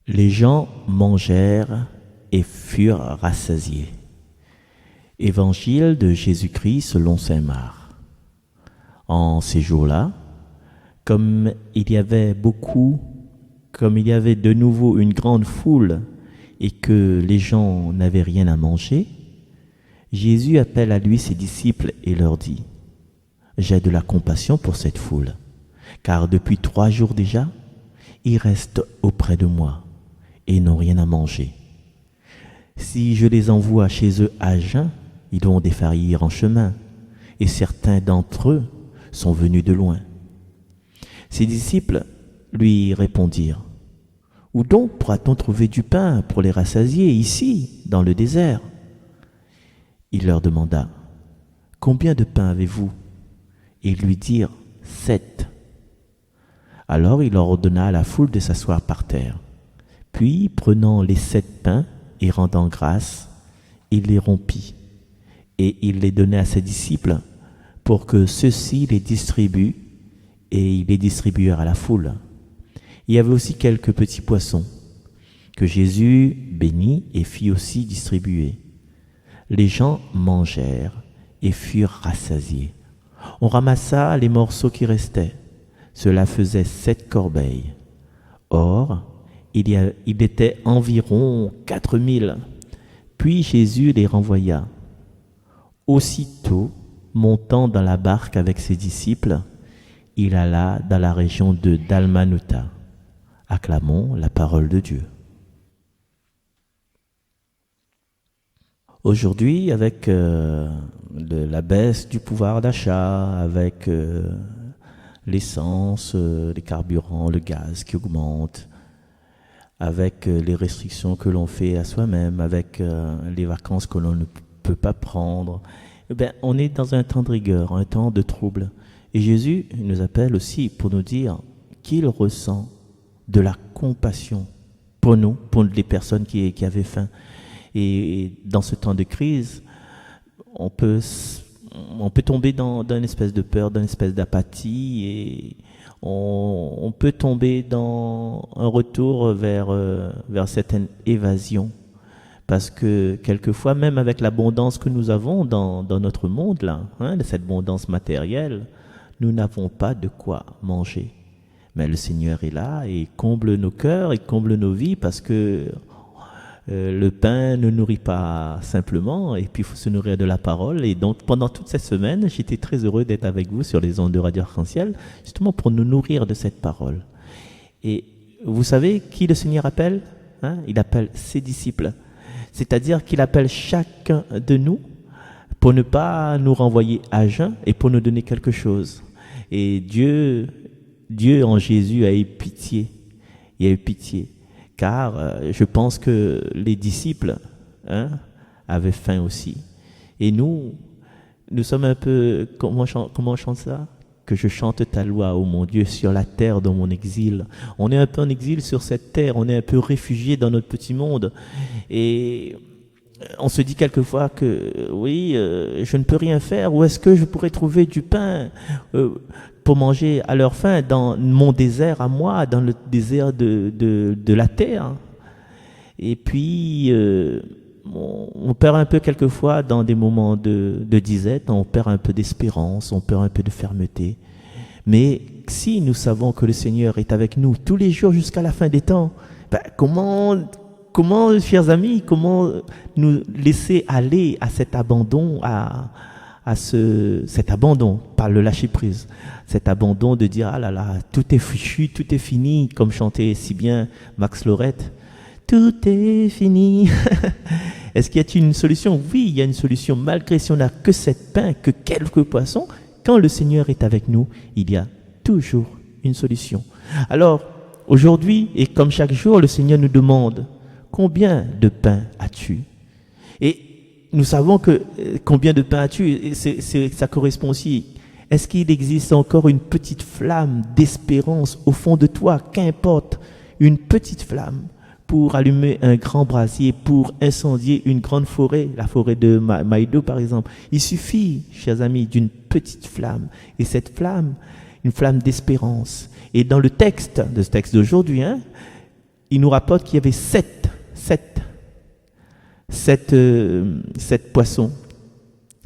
Les gens mangèrent et furent rassasiés. Évangile de Jésus-Christ selon saint Marc. En ces jours-là, comme il y avait de nouveau une grande foule et que les gens n'avaient rien à manger, Jésus appelle à lui ses disciples et leur dit : j'ai de la compassion pour cette foule, car depuis 3 jours déjà, ils restent auprès de moi et n'ont rien à manger. Si je les envoie chez eux à jeun, ils vont défaillir en chemin, et certains d'entre eux sont venus de loin. Ses disciples lui répondirent : où donc pourra-t-on trouver du pain pour les rassasier ici, dans le désert ? Il leur demanda : combien de pain avez-vous ? Et ils lui dirent : 7. Alors il leur ordonna à la foule de s'asseoir par terre. Puis, prenant les 7 pains et rendant grâce, il les rompit, et il les donna à ses disciples pour que ceux-ci les distribuent, et ils les distribuèrent à la foule. Il y avait aussi quelques petits poissons que Jésus bénit et fit aussi distribuer. Les gens mangèrent et furent rassasiés. On ramassa les morceaux qui restaient. Cela faisait 7 corbeilles. Or, il était environ 4000. Puis Jésus les renvoya. Aussitôt, montant dans la barque avec ses disciples, il alla dans la région de Dalmanuta. Acclamons la parole de Dieu. Aujourd'hui, avec la baisse du pouvoir d'achat, avec l'essence, les carburants, le gaz qui augmente, avec les restrictions que l'on fait à soi-même, avec les vacances que l'on ne peut pas prendre, on est dans un temps de rigueur, un temps de trouble. Et Jésus nous appelle aussi pour nous dire qu'il ressent de la compassion pour nous, pour les personnes qui avaient faim. Et dans ce temps de crise, on peut tomber dans une espèce de peur, dans une espèce d'apathie, et on peut tomber dans un retour vers certaines évasions. Parce que quelquefois, même avec l'abondance que nous avons dans notre monde, là, cette abondance matérielle, nous n'avons pas de quoi manger. Mais le Seigneur est là et comble nos cœurs et comble nos vies, parce que le pain ne nourrit pas simplement, et puis il faut se nourrir de la parole. Et donc pendant toute cette semaine, j'étais très heureux d'être avec vous sur les ondes de Radio Arc-en-Ciel, justement pour nous nourrir de cette parole. Et vous savez qui le Seigneur appelle ? Il appelle ses disciples. C'est-à-dire qu'il appelle chacun de nous pour ne pas nous renvoyer à jeun et pour nous donner quelque chose. Et Dieu en Jésus a eu pitié. Il a eu pitié. Car je pense que les disciples avaient faim aussi. Et nous sommes un peu... Comment on chante ça ? Que je chante ta loi, ô mon Dieu, sur la terre dans mon exil. On est un peu en exil sur cette terre, on est un peu réfugiés dans notre petit monde. Et on se dit quelquefois que, oui, je ne peux rien faire. Où est-ce que je pourrais trouver du pain pour manger à leur faim dans mon désert à moi, dans le désert de la terre ? Et puis... on perd un peu quelquefois dans des moments de disette, on perd un peu d'espérance, on perd un peu de fermeté. Mais si nous savons que le Seigneur est avec nous tous les jours jusqu'à la fin des temps, comment, chers amis, comment nous laisser aller à cet abandon, cet abandon par le lâcher prise, cet abandon de dire ah là là, tout est fichu, tout est fini, comme chantait si bien Max Lorette. Tout est fini. Est-ce qu'il y a une solution ? Oui, il y a une solution. Malgré si on n'a que 7 pains, que quelques poissons, quand le Seigneur est avec nous, il y a toujours une solution. Alors, aujourd'hui, et comme chaque jour, le Seigneur nous demande : combien de pain as-tu ? Et nous savons que combien de pain as-tu, et ça correspond aussi. Est-ce qu'il existe encore une petite flamme d'espérance au fond de toi ? Qu'importe, une petite flamme pour allumer un grand brasier, pour incendier une grande forêt, la forêt de Maïdo par exemple. Il suffit, chers amis, d'une petite flamme. Et cette flamme, une flamme d'espérance. Et dans le texte de ce texte d'aujourd'hui, il nous rapporte qu'il y avait sept poissons.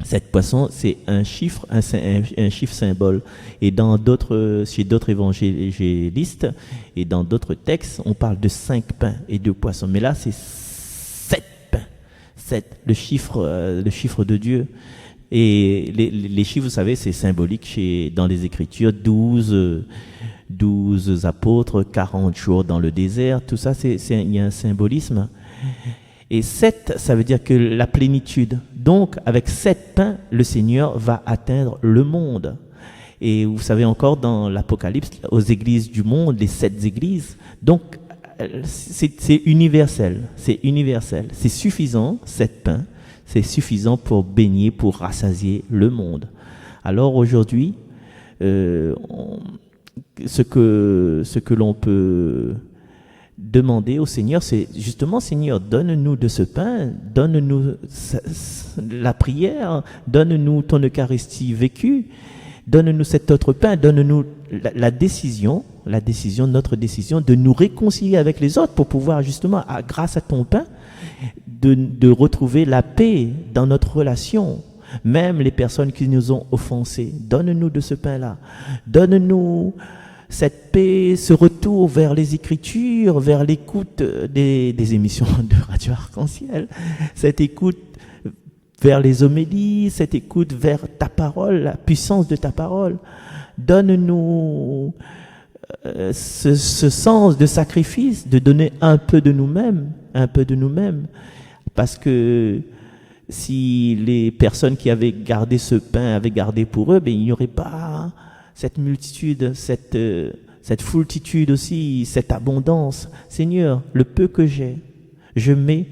7 poissons, c'est un chiffre, un chiffre symbole. Et chez d'autres évangélistes et dans d'autres textes, on parle de 5 pains et 2 poissons. Mais là, c'est 7 pains. 7, le chiffre de Dieu. Et les chiffres, vous savez, c'est symbolique dans les Écritures. 12 apôtres, 40 jours dans le désert. Tout ça, il y a un symbolisme. Et 7, ça veut dire que la plénitude. Donc, avec 7 pains, le Seigneur va atteindre le monde. Et vous savez encore dans l'Apocalypse, aux églises du monde, les 7 églises. Donc, c'est universel. C'est universel. C'est suffisant, 7 pains. C'est suffisant pour baigner, pour rassasier le monde. Alors aujourd'hui, ce que l'on peut demander au Seigneur, c'est justement, Seigneur, donne-nous de ce pain, donne-nous la prière, donne-nous ton Eucharistie vécue, donne-nous cet autre pain, donne-nous notre décision de nous réconcilier avec les autres pour pouvoir justement, grâce à ton pain, de retrouver la paix dans notre relation. Même les personnes qui nous ont offensés, donne-nous de ce pain-là, donne-nous cette paix, ce retour vers les Écritures, vers l'écoute des émissions de Radio Arc-en-Ciel, cette écoute vers les homélies, cette écoute vers ta parole, la puissance de ta parole. Donne-nous ce sens de sacrifice, de donner un peu de nous-mêmes, parce que si les personnes qui avaient gardé ce pain avaient gardé pour eux, il n'y aurait pas cette multitude, cette foultitude aussi, cette abondance. Seigneur, le peu que j'ai, je mets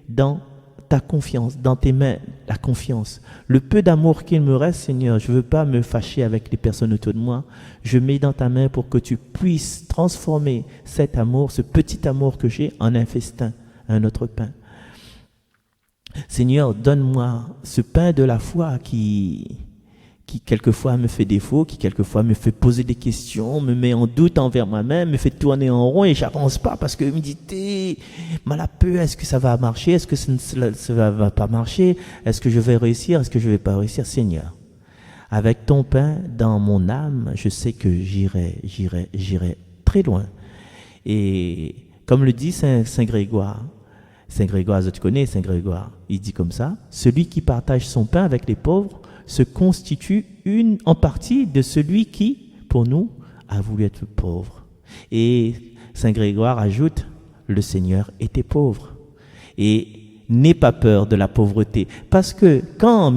dans ta confiance, dans tes mains, la confiance. Le peu d'amour qu'il me reste, Seigneur, je ne veux pas me fâcher avec les personnes autour de moi. Je mets dans ta main pour que tu puisses transformer cet amour, ce petit amour que j'ai, en un festin, un autre pain. Seigneur, donne-moi ce pain de la foi qui quelquefois me fait défaut, qui quelquefois me fait poser des questions, me met en doute envers moi-même, me fait tourner en rond et j'avance pas parce que je me dis, mal à peu, est-ce que ça va marcher, est-ce que ça ne va pas marcher, est-ce que je vais réussir, est-ce que je vais pas réussir, Seigneur. Avec ton pain dans mon âme, je sais que j'irai très loin. Et comme le dit Saint Grégoire, tu connais Saint Grégoire, il dit comme ça, celui qui partage son pain avec les pauvres se constitue en partie de celui qui, pour nous, a voulu être pauvre. Et Saint Grégoire ajoute, le Seigneur était pauvre. Et n'aie pas peur de la pauvreté. Parce que quand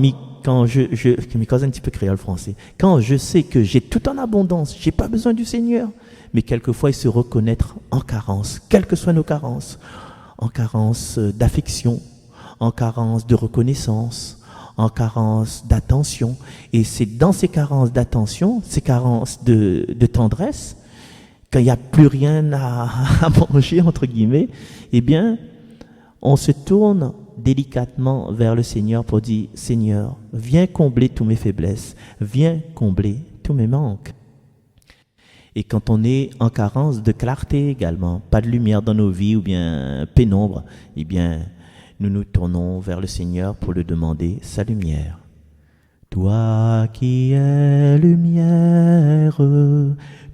je cause un petit peu créole français, quand je sais que j'ai tout en abondance, j'ai pas besoin du Seigneur, mais quelquefois il se reconnaître en carence, quelles que soient nos carences, en carence d'affection, en carence de reconnaissance, en carence d'attention. Et c'est dans ces carences d'attention, ces carences de tendresse, quand il n'y a plus rien à manger, entre guillemets, eh bien, on se tourne délicatement vers le Seigneur pour dire, Seigneur, viens combler tous mes faiblesses, viens combler tous mes manques. Et quand on est en carence de clarté également, pas de lumière dans nos vies ou bien pénombre, eh bien, nous nous tournons vers le Seigneur pour lui demander sa lumière. Toi qui es lumière,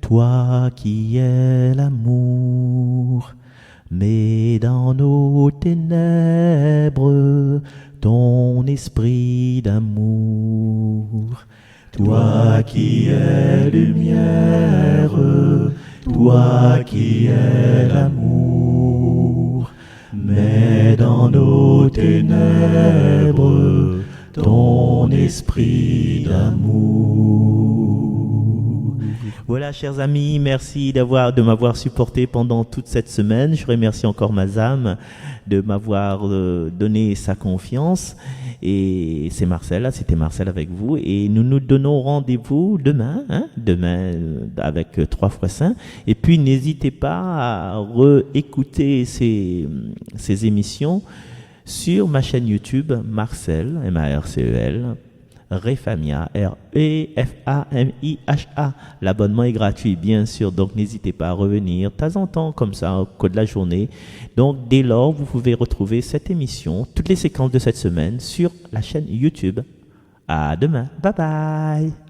toi qui es l'amour, mets dans nos ténèbres ton esprit d'amour. Toi qui es lumière, toi qui es l'amour, mets dans nos ténèbres ton esprit d'amour. Voilà, chers amis, merci de m'avoir supporté pendant toute cette semaine. Je remercie encore Mazam de m'avoir donné sa confiance. Et c'était Marcel avec vous. Et nous nous donnons rendez-vous demain avec 3 fois Saint. Et puis n'hésitez pas à réécouter ces émissions sur ma chaîne YouTube Marcel, Marcel, Refamia, Refamiha. L'abonnement est gratuit, bien sûr, donc n'hésitez pas à revenir de temps en temps, comme ça, au cours de la journée. Donc, dès lors, vous pouvez retrouver cette émission, toutes les séquences de cette semaine, sur la chaîne YouTube. À demain. Bye bye.